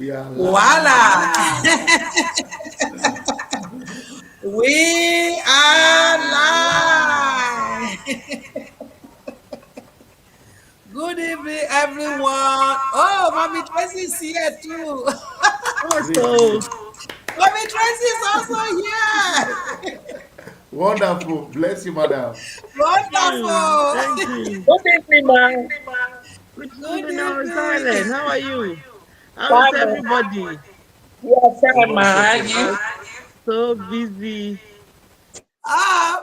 We are Voila! live. We are live. Good evening, everyone. Oh, Mommy Tracy is here too. Praise Also, God. Mommy Tracy is also here. Wonderful. Bless you, madam. Wonderful. thank you. Good evening, ma'am. Good Good evening, our silent. evening. How are you? How is Fine. everybody? You are fine, ma'am. Are Wonderful. you? So busy.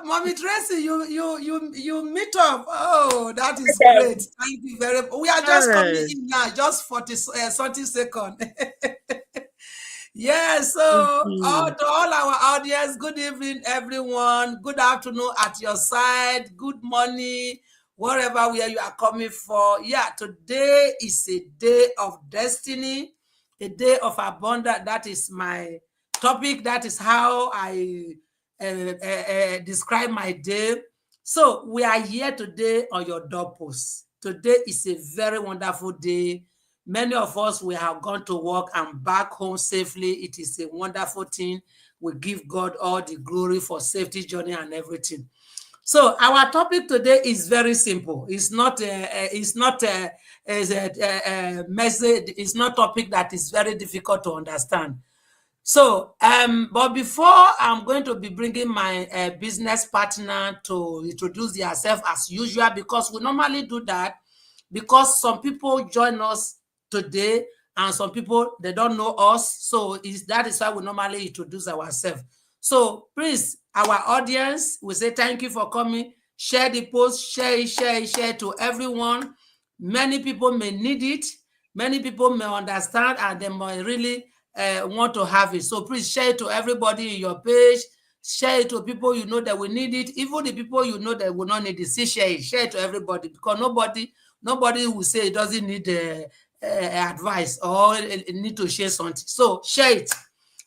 Mommy Tracy, you meet up. Oh, that is Okay. great. Thank you very much. We are just coming Yes, in now, just 30 seconds. Yeah, thank so you. to all our audience, good evening, everyone. Good afternoon at your side. Good morning, wherever where you are coming for. Yeah, today is a day of destiny, a day of abundance. That is my topic. That is how I describe my day. So we are here today on your doorpost. Today is a very wonderful day. Many of us, we have gone to work and back home safely. It is a wonderful thing. We give God all the glory for safety journey and everything. So our topic today is very simple. It's not a message. It's not topic that is very difficult to understand. So, but before I'm going to be bringing my business partner to introduce themselves as usual, because we normally do that because some people join us today and some people they don't know us. So that is why we normally introduce ourselves. So please, our audience, we say thank you for coming. Share the post, share to everyone. Many people may need it. Many people may understand and they may really want to have it. So please share it to everybody in your page. Share it to people you know that will need it. Even the people you know that will not need it, still share it. Share it to everybody because nobody will say it doesn't need advice or need to share something. So share it.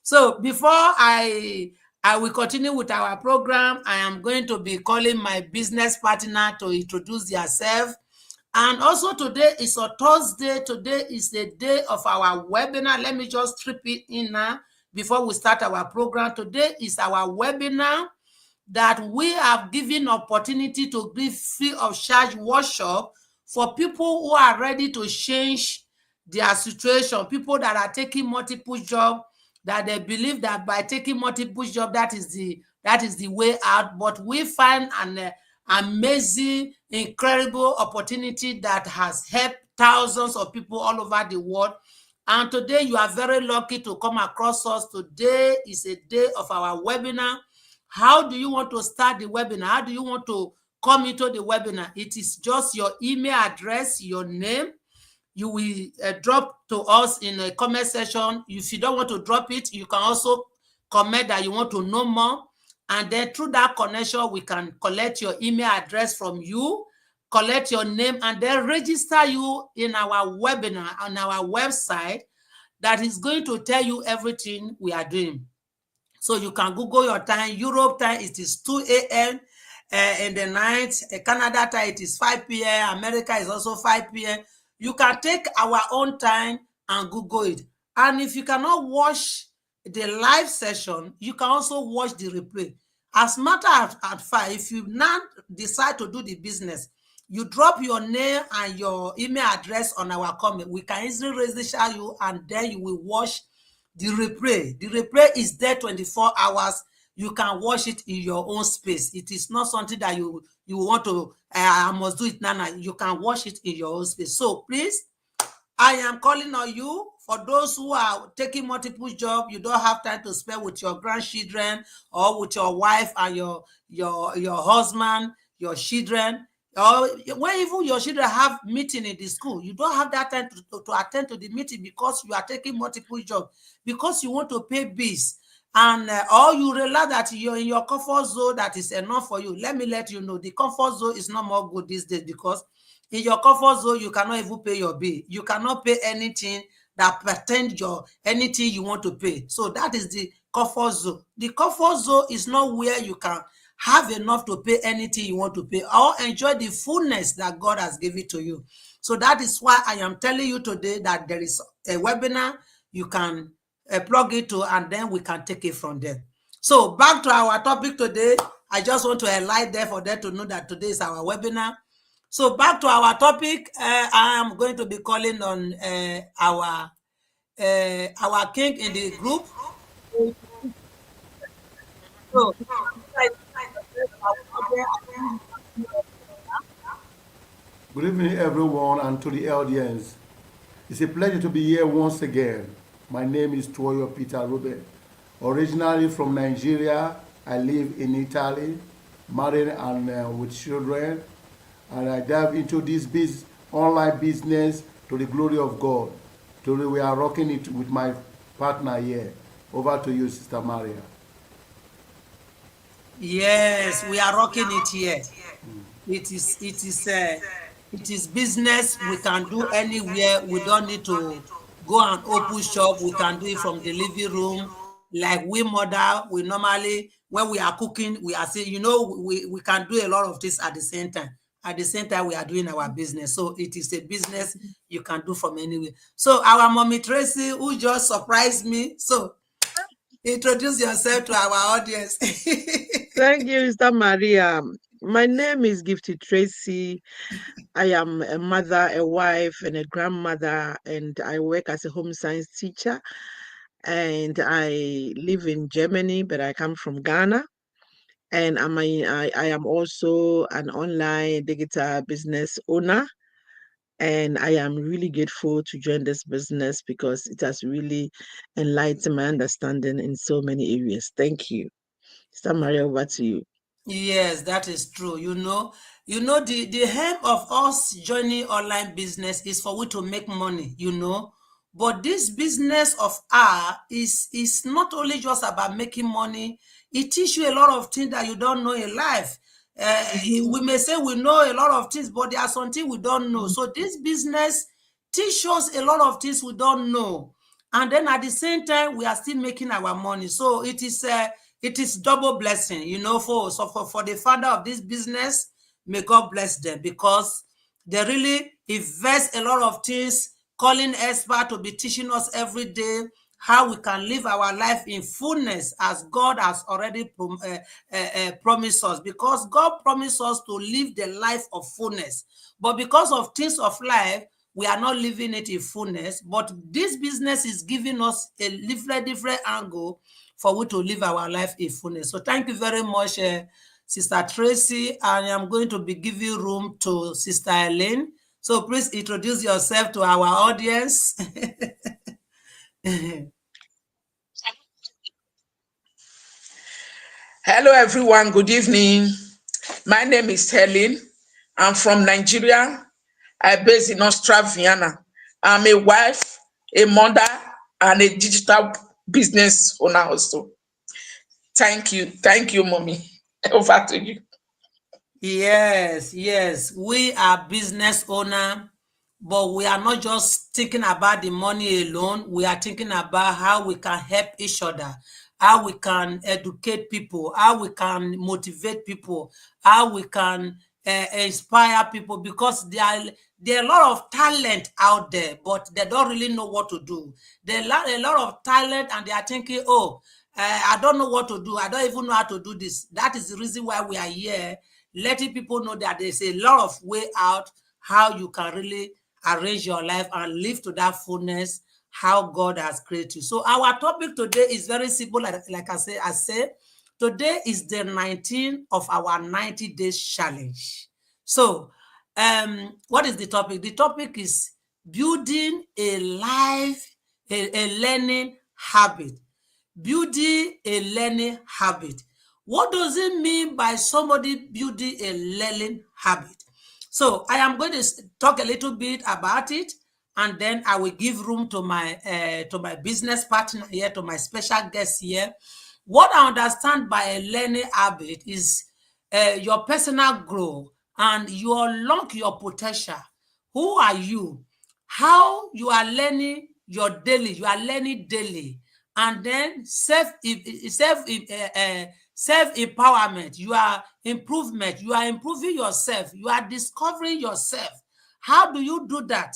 So before I will continue with our program, I am going to be calling my business partner to introduce yourself. And also today is a Thursday. Today is the day of our webinar. Let me just strip it in now before we start our program. Today is our webinar that we have given opportunity to give free of charge workshop for people who are ready to change their situation, people that are taking multiple jobs, that they believe that by taking multiple jobs, that is the way out. But we find an amazing, incredible opportunity that has helped thousands of people all over the world. And today you are very lucky to come across us. Today is a day of our webinar. How do you want to start the webinar? How do you want to come into the webinar? It is just your email address, your name. You will drop to us in a comment section. If you don't want to drop it, you can also comment that you want to know more. And then through that connection, we can collect your email address from you, collect your name, and then register you in our webinar on our website that is going to tell you everything we are doing. So you can Google your time. Europe time, it is 2 a.m. In the night. Canada time, it is 5 p.m. America is also 5 p.m. You can take our own time and Google it. And if you cannot watch the live session, you can also watch the replay. As matter of fact, if you now decide to do the business, you drop your name and your email address on our comment. We can easily register you and then you will watch the replay. The replay is there 24 hours. You can watch it in your own space. It is not something that you want to, I must do it now. You can watch it in your own space. So please, I am calling on you. For those who are taking multiple jobs, you don't have time to spend with your grandchildren or with your wife and your husband, your children, or when even your children have meeting in the school, you don't have that time to attend to the meeting because you are taking multiple jobs, because you want to pay bills. And or you realize that you're in your comfort zone, that is enough for you. Let me let you know, the comfort zone is not more good these days, because in your comfort zone, you cannot even pay your bill. You cannot pay anything that pertains your anything you want to pay. So that is the comfort zone. The comfort zone is not where you can have enough to pay anything you want to pay or enjoy the fullness that God has given to you. So that is why I am telling you today that there is a webinar. you can plug it to, and then we can take it from there. So back to our topic today. I just want to highlight there for them to know that today is our webinar. So back to our topic, I am going to be calling on our king in the group. So, Good evening, everyone, and to the audience. It's a pleasure to be here once again. My name is Toyo Peter Ruben. Originally from Nigeria, I live in Italy, married and with children, and I dive into this online business to the glory of God. Today we are rocking it with my partner here. Over to you, Sister Maria. Yes, we are rocking it here. It is business we can do anywhere. We don't need to go and open shop. We can do it from the living room. Like we mother, we normally, when we are cooking, we are saying, we can do a lot of this at the same time. At the same time, we are doing our business. So it is a business you can do from anywhere. So our mommy Tracy, who just surprised me. So introduce yourself to our audience. Thank you, Sister Maria. My name is Gifty Tracy. I am a mother, a wife, and a grandmother, and I work as a home science teacher. And I live in Germany, but I come from Ghana. And I am also an online digital business owner. And I am really grateful to join this business because it has really enlightened my understanding in so many areas. Thank you. Sister Maria, over to you. Yes, that is true. The aim of us joining online business is for we to make money, But this business of ours is not only just about making money, it teaches you a lot of things that you don't know in life. We may say we know a lot of things, but there are some things we don't know. So this business teaches us a lot of things we don't know. And then at the same time, we are still making our money. So it is double blessing, for the founder of this business. May God bless them because they really invest a lot of things, calling experts to be teaching us every day how we can live our life in fullness as God has already promised us, because God promised us to live the life of fullness. But because of things of life, we are not living it in fullness. But this business is giving us a different angle for we to live our life in fullness. So thank you very much, Sister Tracy. I am going to be giving room to Sister Elaine. So please introduce yourself to our audience. Hello, everyone. Good evening. My name is Helen. I'm from Nigeria. I'm based in Austria, Vienna. I'm a wife, a mother, and a digital business owner also. Thank you, mommy. Over to you. Yes. We are business owner, but we are not just thinking about the money alone. We are thinking about how we can help each other, how we can educate people, how we can motivate people, how we can inspire people, because there are a lot of talent out there, but they don't really know what to do. There are a lot of talent and they are thinking, I don't know what to do. I don't even know how to do this. That is the reason why we are here, letting people know that there's a lot of way out, how you can really arrange your life and live to that fullness, how God has created you. So our topic today is very simple. Like I said, today is the 19th of our 90 days challenge. So what is the topic? The topic is building a learning habit. Building a learning habit. What does it mean by somebody building a learning habit? So I am going to talk a little bit about it, and then I will give room to my business partner here, to my special guest here. What I understand by a learning habit is your personal growth and you unlock your potential. Who are you? How you are learning you are learning daily, and then self-empowerment, you are improvement, you are improving yourself, you are discovering yourself. How do you do that?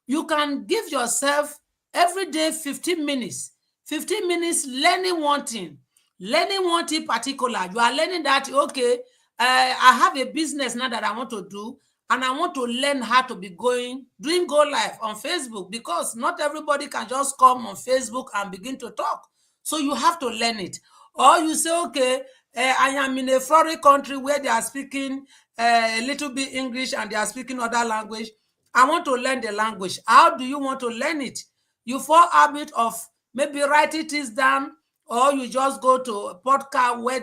You can give yourself Every day, 15 minutes. 15 minutes learning one thing. Learning one thing particular. You are learning that, okay, I have a business now that I want to do, and I want to learn how to be doing go live on Facebook, because not everybody can just come on Facebook and begin to talk. So you have to learn it. Or you say, okay, I am in a foreign country where they are speaking a little bit English and they are speaking other language. I want to learn the language. How do you want to learn it? You fall habit of maybe writing things down, or you just go to a podcast where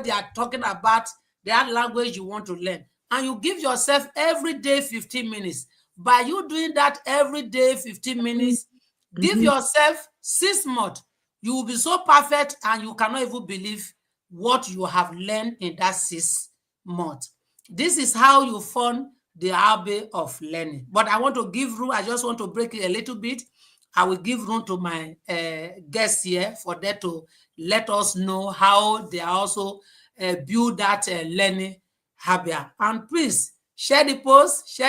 they are talking about that language you want to learn, and you give yourself every day 15 minutes. By you doing that every day 15 minutes, give yourself 6 months. You will be so perfect, and you cannot even believe what you have learned in that 6 months. This is how you form the habit of learning. But I want to give room. I just want to break it a little bit. I will give room to my guests here for them to let us know how they also build that learning habit. And please share the post,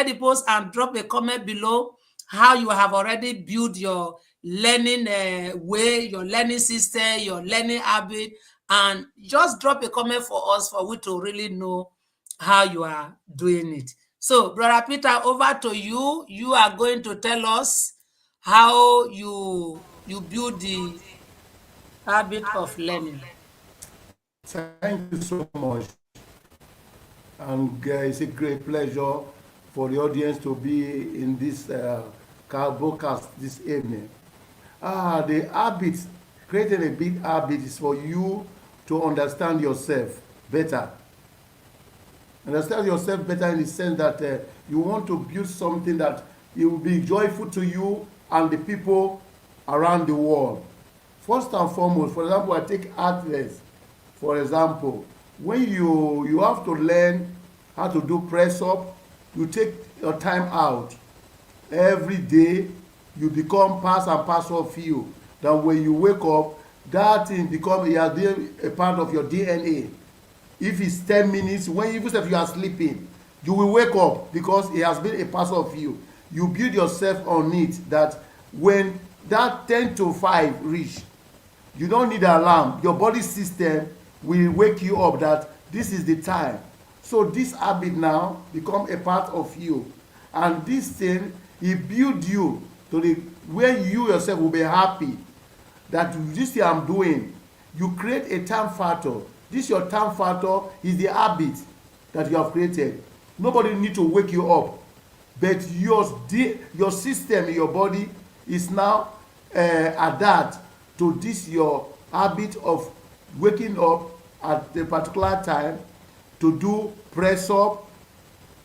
and drop a comment below how you have already built your learning way, your learning system, your learning habit, and just drop a comment for us, for we to really know how you are doing it. So, Brother Peter, over to you. You are going to tell us how you build the habit of learning. Thank you so much. And it's a great pleasure for the audience to be in this broadcast this evening. The habit, creating a big habit is for you to understand yourself better. Understand yourself better in the sense that you want to build something that it will be joyful to you and the people around the world. First and foremost, for example, I take athletes. For example, when you have to learn how to do press up, you take your time out. Every day, you become part and parcel of you. That when you wake up, that thing becomes a part of your DNA. If it's 10 minutes, even if you are sleeping, you will wake up because it has been a part of you. You build yourself on it, that when that 10 to 5 reach, you don't need an alarm. Your body system will wake you up that this is the time. So this habit now become a part of you. And this thing, it build you to the where you yourself will be happy that this thing I'm doing. You create a time factor. This your time factor is the habit that you have created. Nobody need to wake you up, but your system in your body is now adapt to this your habit of waking up at a particular time to do press up.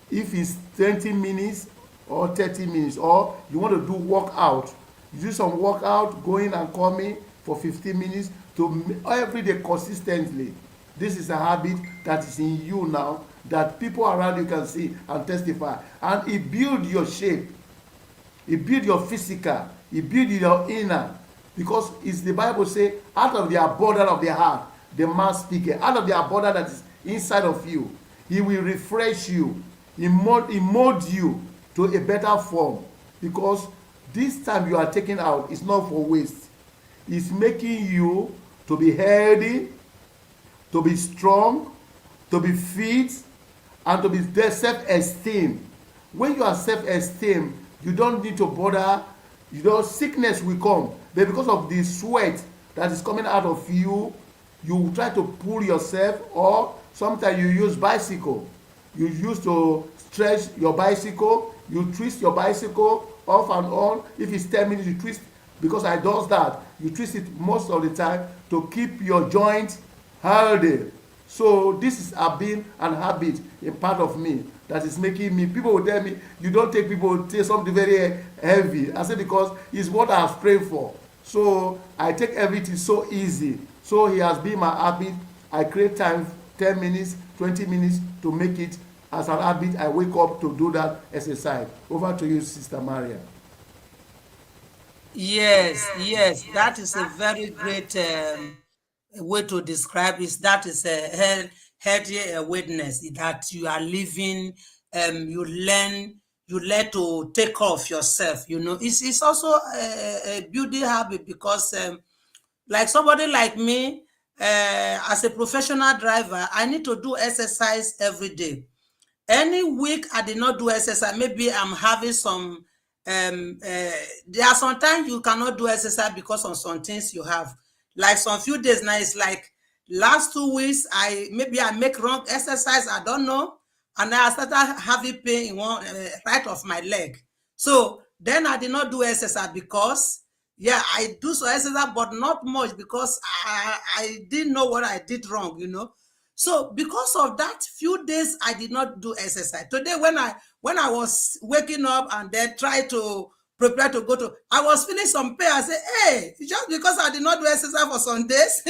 If it's 20 minutes or 30 minutes, or you want to do workout, you do some workout going and coming for 15 minutes to every day consistently. This is a habit that is in you now, that people around you can see and testify. And it builds your shape. It builds your physical. It builds your inner. Because it's the Bible say, out of the abundance of the heart, the man speaketh. Out of the abundance that is inside of you, he will refresh you. He mold you to a better form. Because this time you are taking out is not for waste. It's making you to be healthy, to be strong, to be fit, and to be self-esteem. When you are self-esteem, you don't need to bother. Sickness will come, but because of the sweat that is coming out of you, you try to pull yourself, or sometimes you use bicycle. You use to stretch your bicycle. You twist your bicycle off and on. If it's 10 minutes, you twist. Because I does that, you twist it most of the time to keep your joint healthy. So this is been an habit, a part of me that is making me. People will tell me, you don't take people take something very heavy. I say because it's what I have prayed for. So I take everything so easy. So he has been my habit. I create time, 10 minutes, 20 minutes to make it as an habit. I wake up to do that exercise. Over to you, Sister Maria. Yes, that is a very great way to describe it. That is a healthy awareness that you are living, you learn, you learn to take care of yourself. It's also a building habit because like somebody like me, as a professional driver, I need to do exercise every day. Any week I did not do exercise, maybe I'm having some there are sometimes you cannot do exercise because of some things you have. Like some few days now, it's like last 2 weeks, I make wrong exercise, I don't know, and I started having pain in one right of my leg. So then I did not do exercise because yeah, I do some exercise, but not much because I didn't know what I did wrong. So because of that, few days I did not do exercise. Today, when I was waking up and then try to prepare to go to, I was feeling some pain. I said, "Hey, just because I did not do exercise for some days."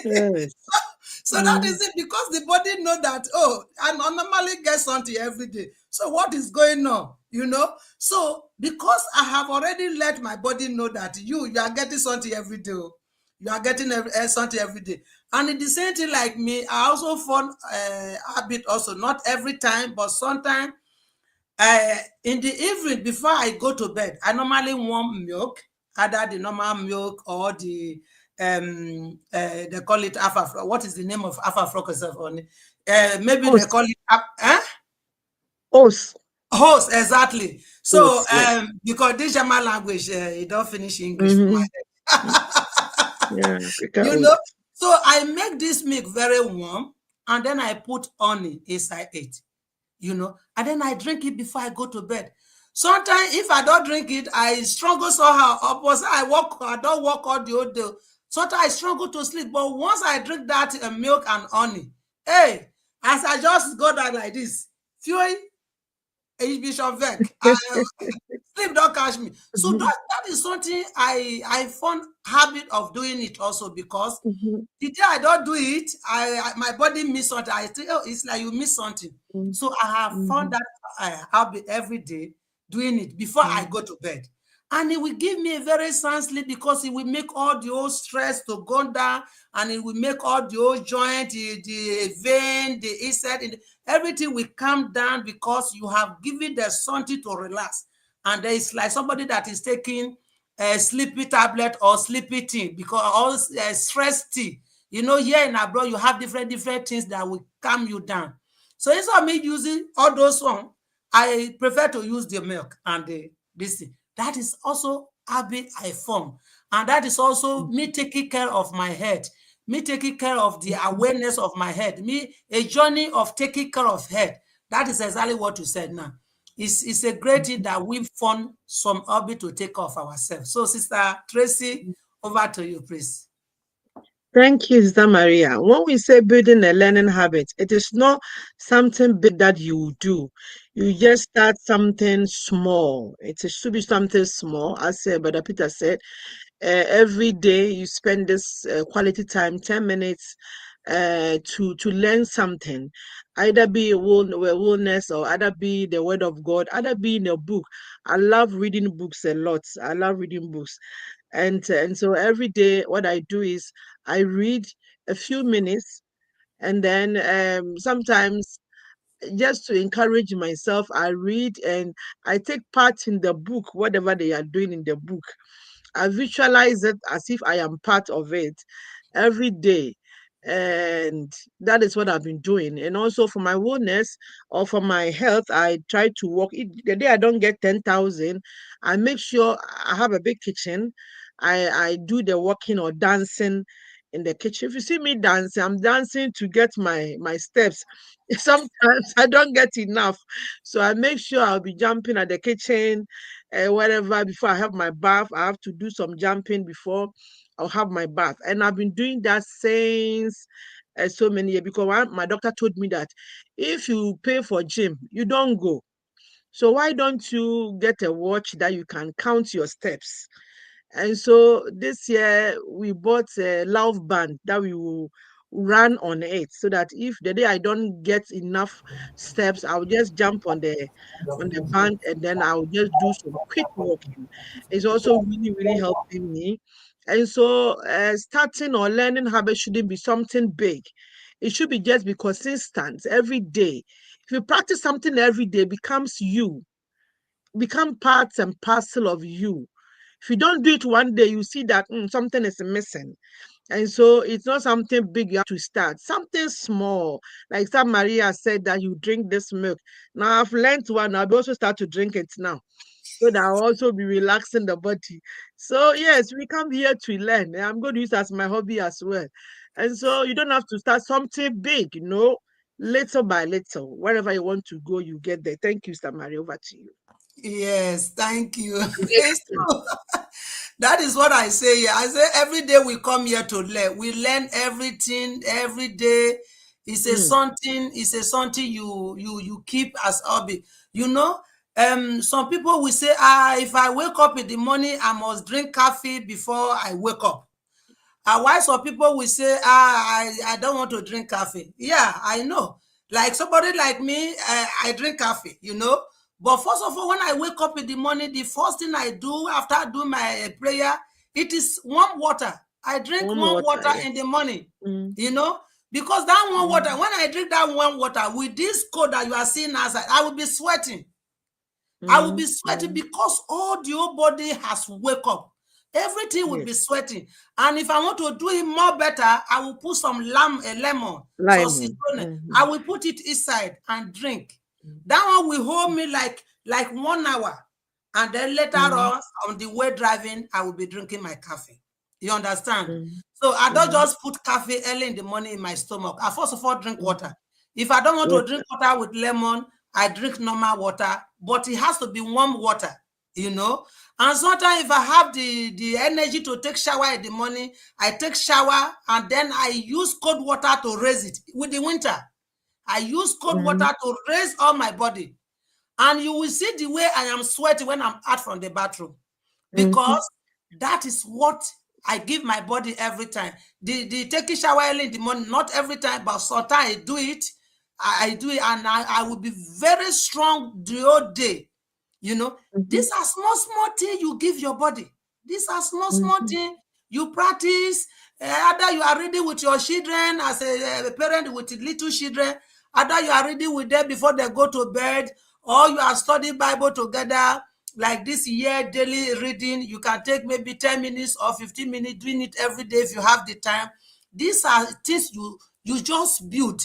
Yes. So that is it, because the body know that, oh, I normally get something every day. So what is going on? So because I have already let my body know that you are getting something every day. You are getting something every day. And in the same thing like me, I also form a habit also, not every time, but sometimes in the evening before I go to bed, I normally warm milk, either the normal milk or the they call it alpha. What is the name of alpha frocus? Maybe they Host. call it Host. host, exactly. So Host. Yeah. because this German language, it don't finish English for my Mm-hmm. head. Yeah. Africa you host. know. So I make this milk very warm, and then I put honey inside it. And then I drink it before I go to bed. Sometimes if I don't drink it, I struggle somehow. Opposite, I don't walk all the whole day. Sometimes I struggle to sleep. But once I drink that milk and honey, hey, as I just go down like this, fury, Bishop Vec, sleep don't catch me. So Mhm, that is something I found habit of doing it also, because mhm, the day I don't do it, my body miss something. I think, oh, it's like you miss something. mhm, So I have found mhm, that I'll be every day doing it before I mhm, go to bed. And it will give me a very sound sleep, because it will make all the old stress to go down, and it will make all the old joint, the vein, the inside, everything will calm down, because you have given the something to relax. And there is like somebody that is taking a sleepy tablet or sleepy tea, because all stress tea. Here in abroad, you have different things that will calm you down. So instead of me using all those ones, I prefer to use the milk and this thing. That is also habit I form. And that is also me taking care of my head, me taking care of the awareness of my head, me a journey of taking care of head. That is exactly what you said now. It's a great thing that we form some habit to take care of ourselves. So, Sister Tracy, over to you, please. Thank you, Sister Maria. When we say building a learning habit, it is not something big that you do. You just start something small. Should be something small, as Brother Peter said. Every day you spend this quality time, 10 minutes, to learn something, either be a wellness, or either be the word of God, either be in a book. I love reading books a lot. I love reading books. And so every day what I do is I read a few minutes, and then sometimes just to encourage myself, I read and I take part in the book, whatever they are doing in the book. I visualize it as if I am part of it every day. And that is what I've been doing. And also for my wellness or for my health, I try to walk. The day I don't get 10,000, I make sure I have a big kitchen. I do the walking or dancing in the kitchen. If you see me dancing, I'm dancing to get my steps. Sometimes I don't get enough. So I make sure I'll be jumping at the kitchen, whatever. Before I have my bath, I have to do some jumping before I'll have my bath. And I've been doing that since so many years, because my doctor told me that if you pay for gym, you don't go. So why don't you get a watch that you can count your steps? And so this year we bought a love band that we will run on it, so that if the day I don't get enough steps, I'll just jump on the band, and then I'll just do some quick walking. It's also really, really helping me. And so starting or learning habits shouldn't be something big. It should be just be consistent every day. If you practice something every day, it becomes you, become parts and parcel of you. If you don't do it one day, you see that something is missing. And so it's not something big you have to start, something small. Like some Maria said that you drink this milk. Now I've learned one, I'll also start to drink it now. So that I'll also be relaxing the body. So yes, we come here to learn. And I'm going to use it as my hobby as well. And so you don't have to start something big, little by little. Wherever you want to go, you get there. Thank you, Samari. Over to you. Yes, thank you. It's true. That is what I say here. I say every day we come here to learn. We learn everything every day. It's a something. It's a something you keep as hobby. Some people will say, if I wake up in the morning, I must drink coffee before I wake up. Why some people will say, I don't want to drink coffee. Yeah, I know. Like somebody like me, I drink coffee, But first of all, when I wake up in the morning, the first thing I do after I do my prayer, it is warm water. I drink warm water yes. in the morning, because that warm water, when I drink that warm water with this cold that you are seeing outside, I will be sweating. I will be sweating because all the whole body has wake up. Everything will be sweating. And if I want to do it more better, I will put some lemon. So citron. I will put it inside and drink. That one will hold me like 1 hour. And then later on the way driving, I will be drinking my coffee. You understand? So I don't just put coffee early in the morning in my stomach. I first of all drink water. If I don't want to drink water with lemon, I drink normal water, but it has to be warm water, And sometimes if I have the energy to take shower in the morning, I take shower and then I use cold water to raise it. With the winter, I use cold water to raise all my body. And you will see the way I am sweating when I'm out from the bathroom, because that is what I give my body every time. The taking shower early in the morning, not every time, but sometimes I do it. I do it, and I will be very strong the whole day. These are small things you give your body. These are small things you practice. Either you are reading with your children as a parent with little children, either you are reading with them before they go to bed, or you are studying Bible together. Like this year, daily reading, you can take maybe 10 minutes or 15 minutes doing it every day if you have the time. These are things you just build.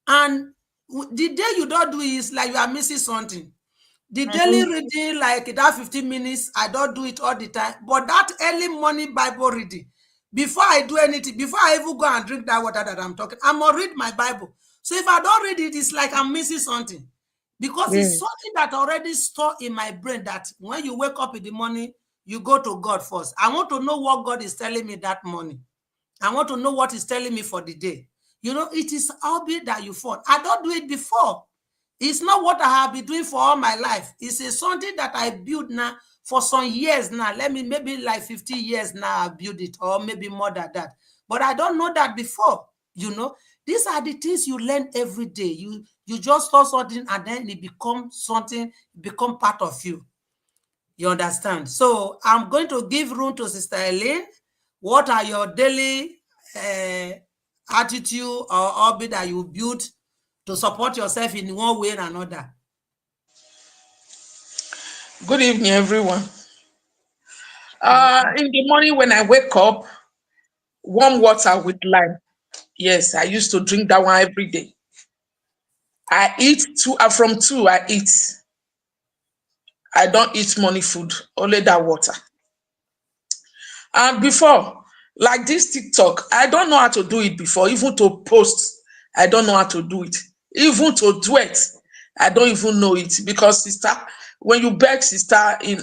And the day you don't do it, it's like you are missing something. The daily reading, like that 15 minutes, I don't do it all the time. But that early morning Bible reading, before I do anything, before I even go and drink that water that I'm talking, I'm going to read my Bible. So if I don't read it, it's like I'm missing something. Because it's something that already stored in my brain, that when you wake up in the morning, you go to God first. I want to know what God is telling me that morning. I want to know what He's telling me for the day. It is hobby that you fought. I don't do it before. It's not what I have been doing for all my life. It's something that I built now for some years now. Maybe like 50 years now I built it, or maybe more than that. But I don't know that before. These are the things you learn every day. You just saw something and then it becomes something, become part of you. You understand? So I'm going to give room to Sister Elaine. What are your daily attitude or hobby that you build to support yourself in one way or another? Good evening, everyone. In the morning when I wake up, warm water with lime. Yes, I used to drink that one every day. I eat from 2, I eat. I don't eat morning food, only that water. And before, like this TikTok, I don't know how to do it before. Even to post, I don't know how to do it. Even to do it, I don't even know it. Because sister, when you beg sister in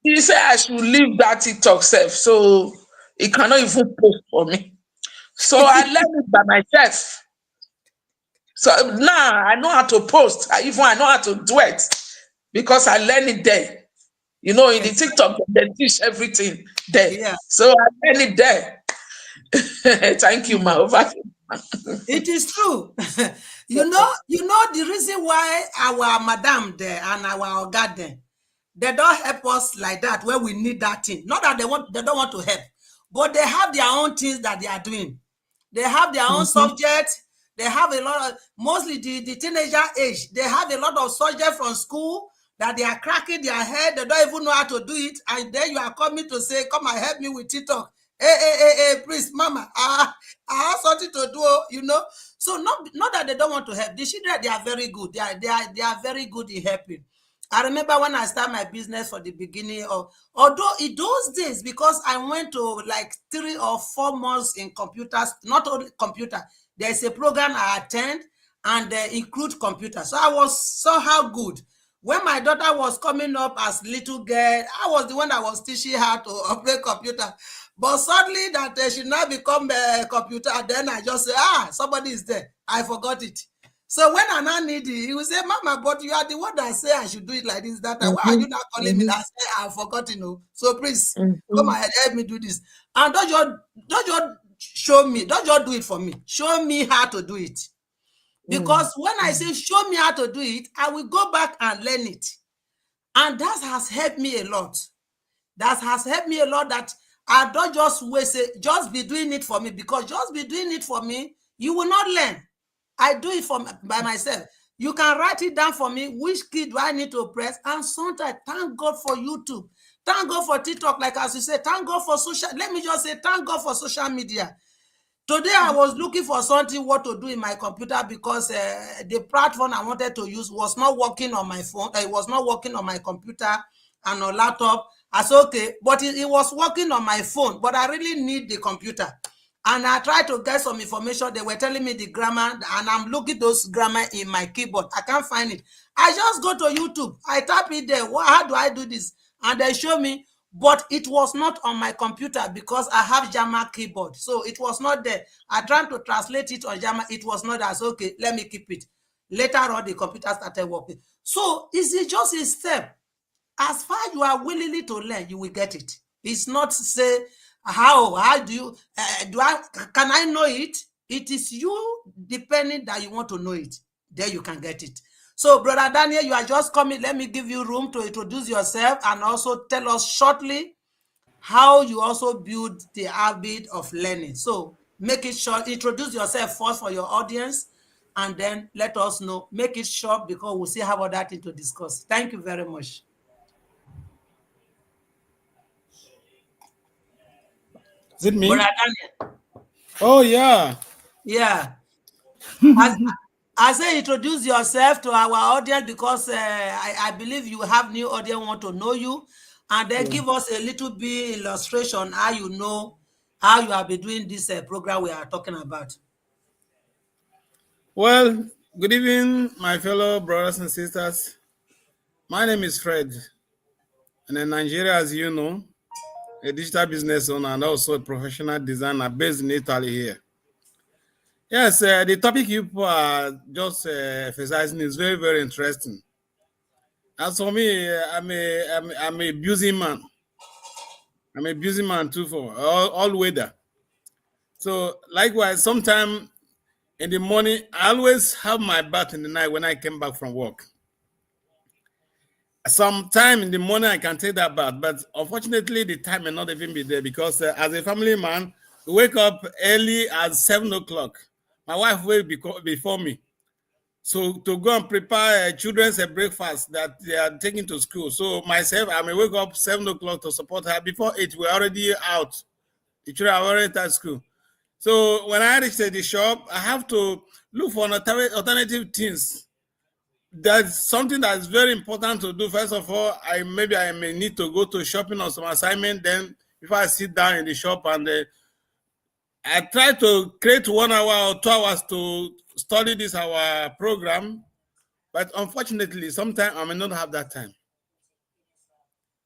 he said I should leave that TikTok self, so he cannot even post for me. So I learned it by myself. So now I know how to post. I know how to do it because I learned it there. In the TikTok, they teach everything there. Yeah. So I learned it there. Thank you, Ma. Over. It is true. You know the reason why our madam there and our oga there, they don't help us like that when we need that thing. Not that they don't want to help, but they have their own things that they are doing. They have their own Mhm. subject. They have a lot of, mostly the teenager age, they have a lot of subject from school that they are cracking their head. They don't even know how to do it. And then you are coming to say, come and help me with TikTok. Hey, please, mama, I have something to do. So not that they don't want to help. The children, they are very good. They are very good in helping. I remember when I started my business for the beginning of, although in those days, because I went to like 3 or 4 months in computers, not only computer, there's a program I attend and include computer. So I was somehow good. When my daughter was coming up as little girl, I was the one that was teaching her to operate computer. But suddenly that she now become a computer, then I just say, somebody is there. I forgot it. So when I now need it, he will say, Mama, but you are the one that say I should do it like this, that time. Why are Mhm. you not calling me Mhm. that say I've forgotten? So please come Mhm. ahead, help me do this. And don't just show me, don't just do it for me. Show me how to do it. Mm. Because when I say show me how to do it, I will go back and learn it. And that has helped me a lot. That has helped me a lot, that I don't just waste it, just be doing it for me, because just be doing it for me, you will not learn. I do it by myself. You can write it down for me, which key do I need to press, and sometimes thank God for YouTube. Thank God for TikTok, like as you say, thank God for social, let me just say, thank God for social media. Today, I was looking for something what to do in my computer, because the platform I wanted to use was not working on my phone. It was not working on my computer and on laptop. I said, okay, but it was working on my phone, but I really need the computer. And I tried to get some information. They were telling me the grammar, and I'm looking those grammar in my keyboard. I can't find it. I just go to YouTube. I type it there. How do I do this? And they show me, but it was not on my computer because I have Jama keyboard. So it was not there. I tried to translate it on Jama. It was not there. So, okay, let me keep it. Later on, the computer started working. So it's just a step. As far as you are willingly to learn, you will get it. It's not say, how do you, can I know it? It is you depending that you want to know it. There you can get it. So, Brother Daniel, you are just coming. Let me give you room to introduce yourself and also tell us shortly how you also build the habit of learning. So, make it short. Introduce yourself first for your audience, and then let us know. Make it short because we'll still have other thing to discuss. Thank you very much. Is it Brother me? Daniel. Oh, yeah. Yeah. As I say, introduce yourself to our audience, because I believe you have new audience want to know you, and then Yeah. give us a little bit illustration how you know how you have been doing this program we are talking about. Well, good evening, my fellow brothers and sisters. My name is Fred, and in Nigeria, as you know, a digital business owner and also a professional designer based in Italy here. Yes, the topic you are just emphasizing is very, very interesting. As for me, I'm a busy man. I'm a busy man too for all weather. So likewise, sometime in the morning, I always have my bath in the night when I came back from work. Sometime in the morning I can take that bath, but unfortunately the time may not even be there because as a family man, we wake up early at 7 o'clock. My wife will be before me, so to go and prepare children's breakfast that they are taking to school. So myself, I may wake up 7 o'clock to support her. Before 8, we're already out. The children are already at school. So when I reach the shop, I have to look for alternative things. That's something that's very important to do. First of all, I may need to go to shopping or some assignment. Then before I sit down in the shop, and I try to create 1 hour or 2 hours to study this our program. But unfortunately, sometimes I may not have that time.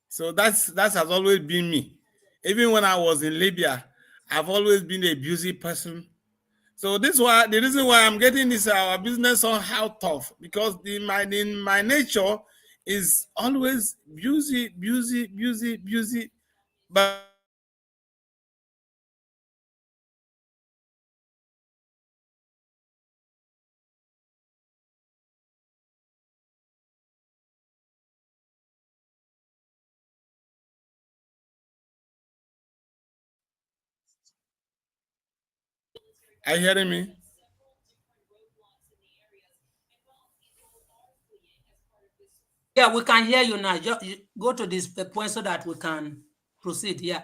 So that has always been me. Even when I was in Libya, I've always been a busy person. So this why the reason why I'm getting this our business on how tough, because in my nature is always busy, busy, busy, busy. But Are you hearing me? Yeah, we can hear you now. Just go to this point so that we can proceed. Yeah.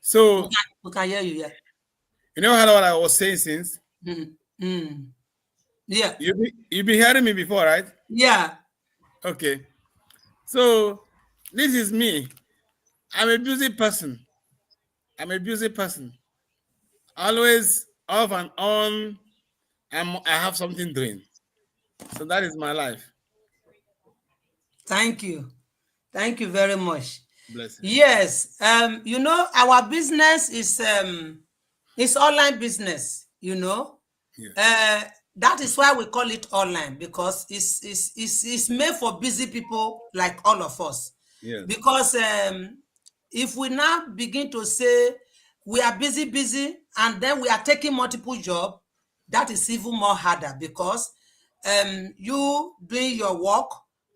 So We can hear you. Yeah. you know what I was saying since? Mm, mm. Yeah. You've been hearing me before, right? Yeah. Okay. So this is me. I'm a busy person. Always off and on. I have something doing. So that is my life. Thank you. Thank you very much. Bless you. Yes. You know, our business is online business, you know. Yes. That is why we call it online, because it's made for busy people like all of us. Yes. Because if we now begin to say we are busy, and then we are taking multiple jobs, that is even more harder, because you doing your work,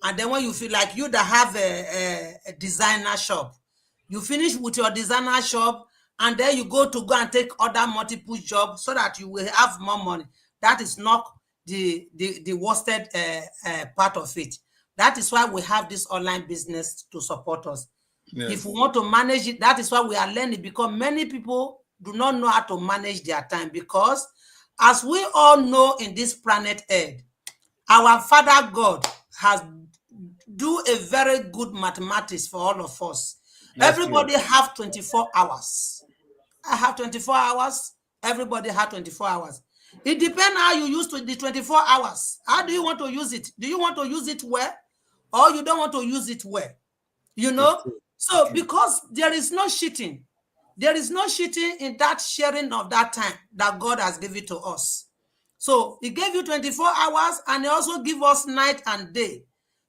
and then when you feel like you that have a designer shop, you finish with your designer shop, and then you go and take other multiple jobs so that you will have more money. That is not the worsted part of it. That is why we have this online business to support us. Yes. If we want to manage it, that is why we are learning, because many people do not know how to manage their time, because as we all know in this planet Earth, our Father God has do a very good mathematics for all of us. That's Everybody have 24 hours. I have 24 hours. Everybody have 24 hours. It depends how you use the 24 hours. How do you want to use it? Do you want to use it well, or you don't want to use it well? You know? So because there is no cheating. There is no cheating in that sharing of that time that God has given to us. So he gave you 24 hours, and he also give us night and day.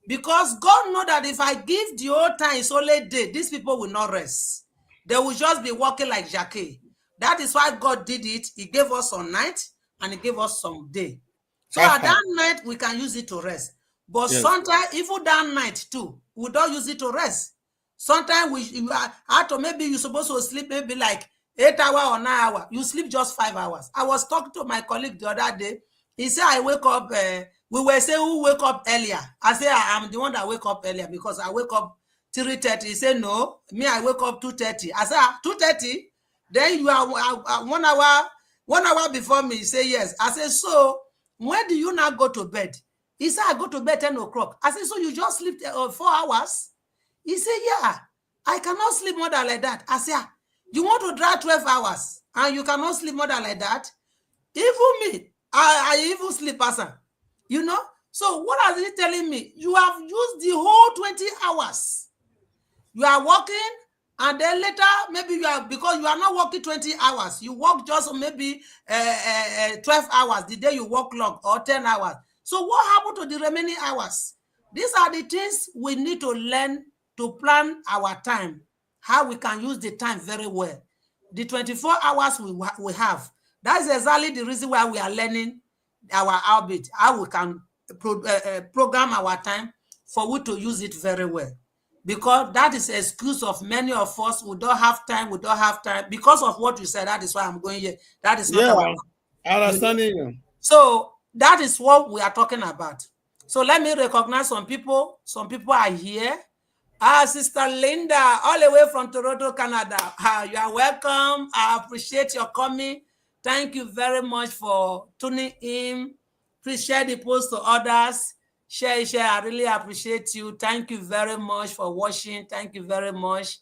Because God know that if I give the whole time, it's only day, these people will not rest. They will just be working like Jackie. That is why God did it. He gave us some night, and he gave us some day. So at that night, we can use it to rest. But sometimes, even that night too, we don't use it to rest. Sometimes we have to, maybe you're supposed to sleep maybe like 8 hours or 9 hours. You sleep just 5 hours. I was talking to my colleague the other day. He said, I wake up, we were saying who wake up earlier. I said, I'm the one that wake up earlier because I wake up 3:30. He said, no, me, I wake up 2:30. I said, 2:30? Then you are 1 hour, 1 hour before me. He said, yes. I said, so when do you now go to bed? He said, I go to bed 10 o'clock. I said, so you just sleep 4 hours? He said, yeah, I cannot sleep more than like that. I said, you want to drive 12 hours and you cannot sleep more than like that? Even me, I even sleep faster, you know? So what are they telling me? You have used the whole 20 hours. You are working, and then later, maybe you are, because you are not working 20 hours. You work just maybe 12 hours the day you work long, or 10 hours. So what happened to the remaining hours? These are the things we need to learn to plan our time, how we can use the time very well. The 24 hours we have, that's exactly the reason why we are learning our habit, how we can program our time for we to use it very well. Because that is an excuse of many of us. We don't have time. Because of what you said, that is why I'm going here. That is not our. I understand you. So that is what we are talking about. So let me recognize some people. Some people are here. Sister Linda, all the way from Toronto, Canada. You are welcome. I appreciate your coming. Thank you very much for tuning in. Please share the post to others. Share. I really appreciate you. Thank you very much for watching. Thank you very much.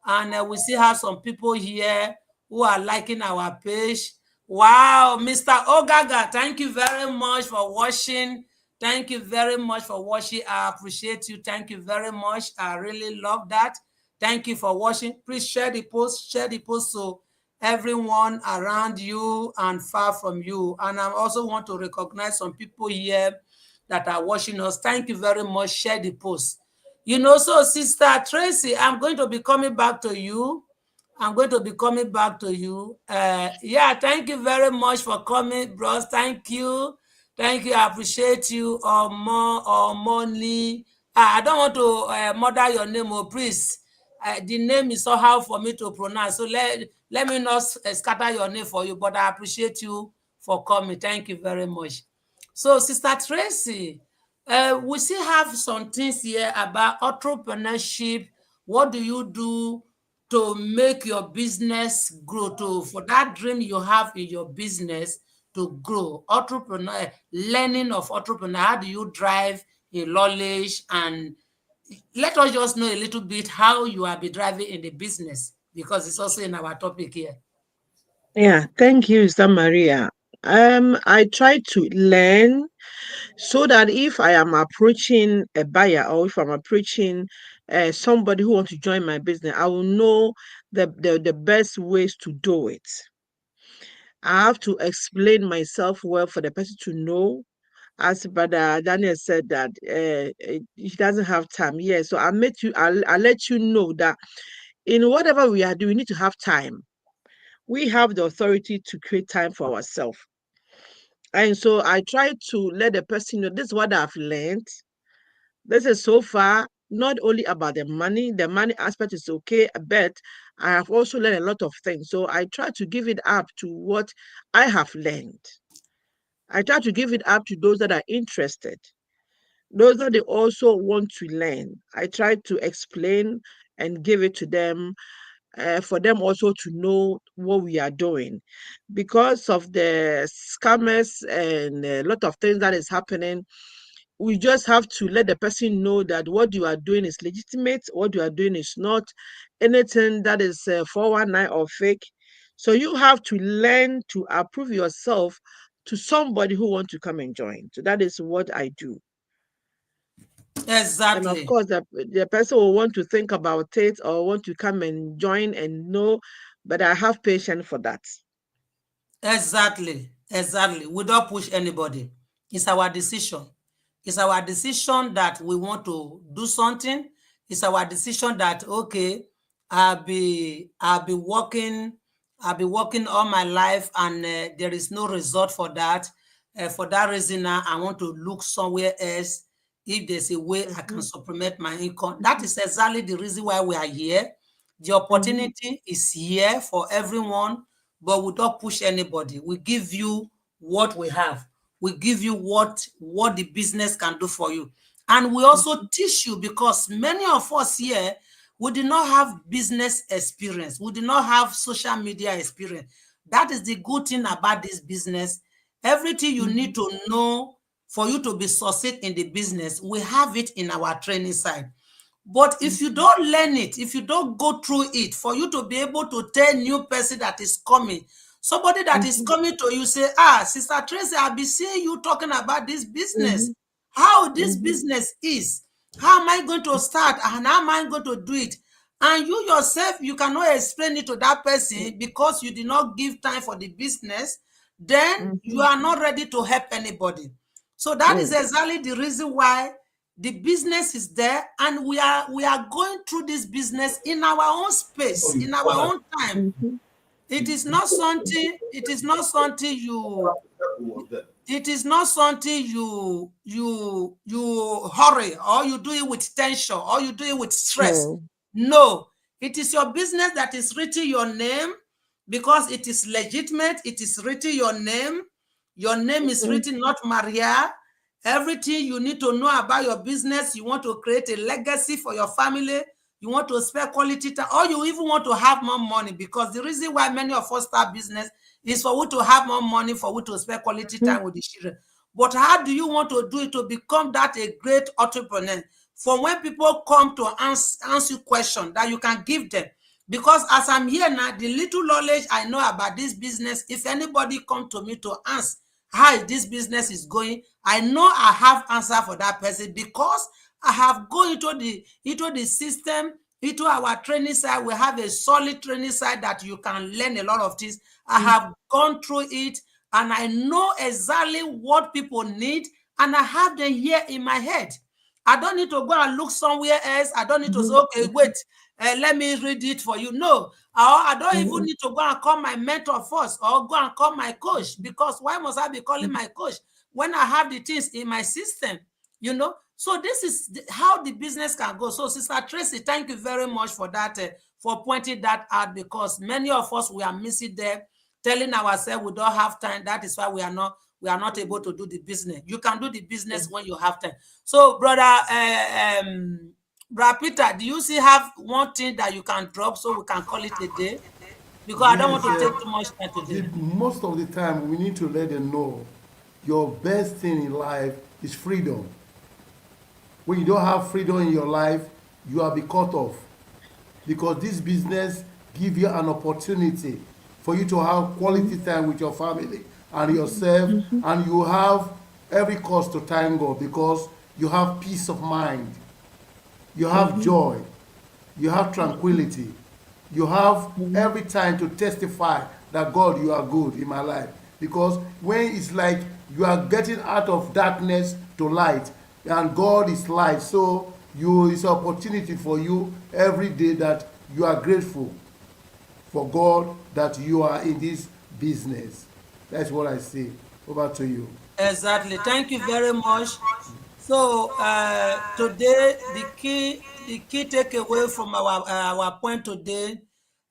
And we still have some people here who are liking our page. Wow, Mr. Ogaga, thank you very much for watching. Thank you very much for watching. I appreciate you. Thank you very much. I really love that. Thank you for watching. Please share the post. Share the post to everyone around you and far from you. And I also want to recognize some people here that are watching us. Thank you very much. Share the post. You know, so Sister Tracy, I'm going to be coming back to you. Yeah, thank you very much for coming, bros. Thank you. I appreciate you. Or money. I don't want to murder your name, oh, please. the name is so hard for me to pronounce. So let me not scatter your name for you, but I appreciate you for coming. Thank you very much. So, Sister Tracy, we still have some things here about entrepreneurship. What do you do to make your business grow, for that dream you have in your business to grow? Entrepreneur, learning of entrepreneur, how do you drive a knowledge? And let us just know a little bit how you are be driving in the business, because it's also in our topic here. Yeah, thank you, Sister Maria. I try to learn so that if I am approaching a buyer or if I'm approaching somebody who wants to join my business, I will know the best ways to do it. I have to explain myself well for the person to know. As Brother Daniel said that he doesn't have time. Yeah, so I'll let you know that in whatever we are doing, we need to have time. We have the authority to create time for ourselves. And so I try to let the person know this is what I've learned. This is so far not only about the money aspect is okay, but I have also learned a lot of things. So I try to give it up to what I have learned. I try to give it up to those that are interested, those that they also want to learn. I try to explain and give it to them for them also to know what we are doing. Because of the scammers and a lot of things that is happening, we just have to let the person know that what you are doing is legitimate, what you are doing is not anything that is 419 or fake. So you have to learn to approve yourself to somebody who wants to come and join. So that is what I do. And of Exactly. course, the person will want to think about it or want to come and join and know, but I have patience for that. Exactly. Exactly. We don't push anybody. It's our decision. It's our decision that we want to do something. It's our decision that, okay, I'll be working all my life, and there is no result for that. For that reason, now I want to look somewhere else. If there's a way I can Mhm, supplement my income, that is exactly the reason why we are here. The mhm, opportunity is here for everyone, but we don't push anybody. We give you what we have. We give you what the business can do for you. And we also mhm, teach you, because many of us here, we did not have business experience. We did not have social media experience. That is the good thing about this business. Everything you mhm, need to know for you to be succeed in the business, we have it in our training side. But if you mhm, don't learn it, if you don't go through it, for you to be able to tell new person that is coming, somebody that is mhm, coming to you, say, Sister Tracy, I'll be seeing you talking about this business, mhm, how this mhm, business is, how am I going to start, and how am I going to do it? And you yourself, you cannot explain it to that person because you did not give time for the business, then you mhm, are not ready to help anybody. So that is mm, exactly the reason why the business is there, and we are going through this business in our own space, in our own time. mhm, It is not something, you hurry, or you do it with tension, or you do it with stress. mm, No, it is your business that is written your name, because it is legitimate. It is written your name. Your name is mhm, written, not Maria. Everything you need to know about your business, you want to create a legacy for your family, you want to spend quality time, or you even want to have more money, because the reason why many of us start business is for you to have more money, for you to spend quality mhm, time with the children. But how do you want to do it to become that a great entrepreneur? For when people come to answer you question, that you can give them. Because as I'm here now, the little knowledge I know about this business, if anybody come to me to ask how this business is going, I know I have answer for that person, because I have gone into the system, into our training side. We have a solid training side that you can learn a lot of things. I mhm, have gone through it, and I know exactly what people need, and I have them here in my head. I don't need to go and look somewhere else. I don't need to say, mhm, okay, wait, let me read it for you. No, or I don't even mhm, need to go and call my mentor first, or go and call my coach, because why must I be calling my coach when I have the things in my system? you know. So this is how the business can go. So Sister Tracy, thank you very much for that, for pointing that out, because many of us, we are missing there, telling ourselves we don't have time. That is why we are not able to do the business. You can do the business when you have time. So brother Peter, do you still have one thing that you can drop so we can call it a day? Because I don't want to take too much time today. Most of the time, we need to let them know your best thing in life is freedom. When you don't have freedom in your life, you will be cut off. Because this business gives you an opportunity for you to have quality time with your family and yourself, and you have every cause to thank God because you have peace of mind, you have joy, you have tranquility, you have every time to testify that God, you are good in my life. Because when it's like you are getting out of darkness to light, and God is light, so it's an opportunity for you every day that you are grateful for God that you are in this business. That's what I say. Over to you. Exactly. Thank you very much. So today, the key takeaway from our point today,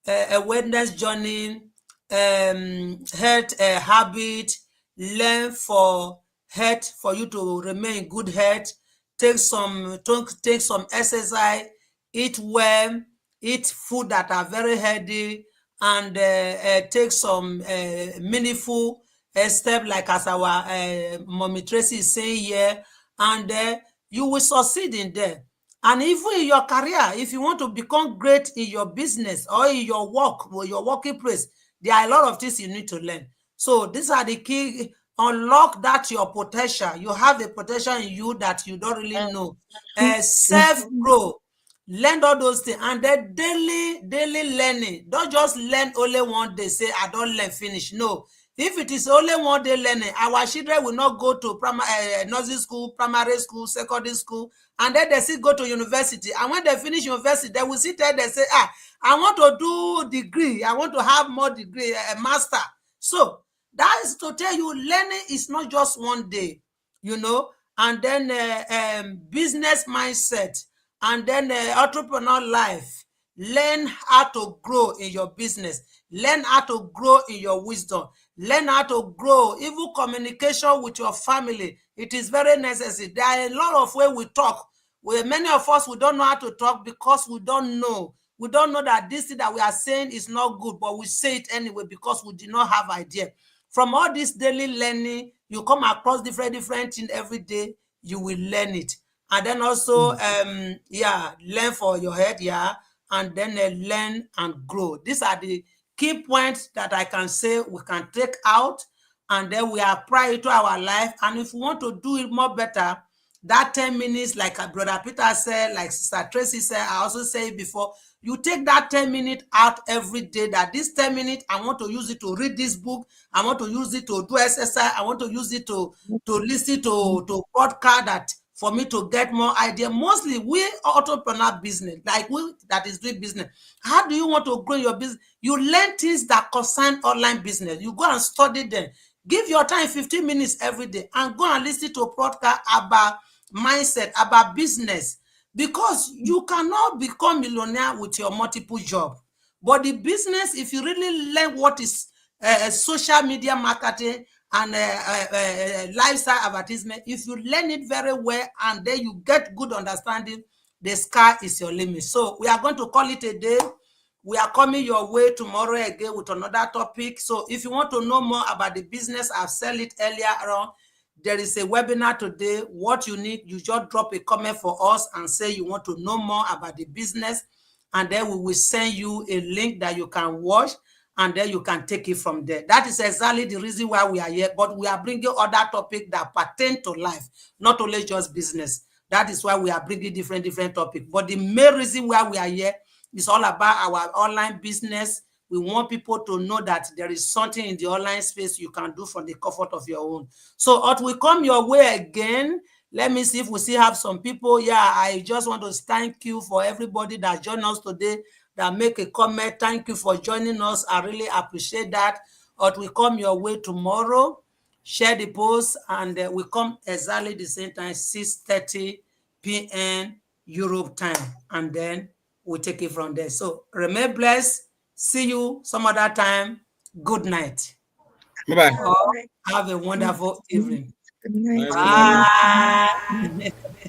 awareness journey, health habit, learn for health, for you to remain in good health, take some exercise, eat well, eat food that are very healthy, and take some meaningful step, like as our Mommy Tracy is saying here, and you will succeed in there. And even in your career, if you want to become great in your business or in your work or your working place, there are a lot of things you need to learn. So these are the key. Unlock that your potential. You have a potential in you that you don't really know. Self-grow. Learn all those things, and then daily learning. Don't just learn only one day, say I don't learn, finish. No, if it is only one day learning, our children will not go to nursery school, primary school, secondary school, and then they still go to university. And when they finish university, they will sit there, they say, I want to do degree, I want to have more degree, a master. So that is to tell you, learning is not just one day, you know. And then business mindset, and then entrepreneur life. Learn how to grow in your business. Learn how to grow in your wisdom. Learn how to grow. Even communication with your family, it is very necessary. There are a lot of ways we talk. Many of us, we don't know how to talk because we don't know. We don't know that this thing that we are saying is not good, but we say it anyway because we do not have idea. From all this daily learning, you come across different things every day, you will learn it. And then also, learn for your head, and then learn and grow. These are the key points that I can say we can take out, and then we apply it to our life. And if we want to do it more better, that 10 minutes, like Brother Peter said, like Sister Tracy said, I also say it before, you take that 10 minutes out every day, that this 10 minutes, I want to use it to read this book, I want to use it to do exercise, I want to use it to listen to podcast, that for me to get more idea. Mostly we entrepreneur business, like we that is doing business. How do you want to grow your business? You learn things that concern online business. You go and study them. Give your time 15 minutes every day and go and listen to a podcast about mindset, about business, because you cannot become millionaire with your multiple job. But the business, if you really learn what is social media marketing and lifestyle advertisement, if you learn it very well and then you get good understanding, the sky is your limit. So we are going to call it a day. We are coming your way tomorrow again with another topic. So if you want to know more about the business, I've said it earlier on, there is a webinar today. What you need, you just drop a comment for us and say you want to know more about the business, and then we will send you a link that you can watch, and then you can take it from there. That is exactly the reason why we are here, but we are bringing other topics that pertain to life, not only just business. That is why we are bringing different topics. But the main reason why we are here is all about our online business. We want people to know that there is something in the online space you can do from the comfort of your own. So as we come your way again, let me see if we still have some people. Yeah, I just want to thank you for everybody that joined us today, that make a comment. Thank you for joining us. I really appreciate that. As we come your way tomorrow, share the post, and we come exactly the same time, 6:30 p.m. Europe time, and then we take it from there. So remain blessed. See you some other time. Good night. Bye-bye. Or have a wonderful evening. Good night. Good night. Bye.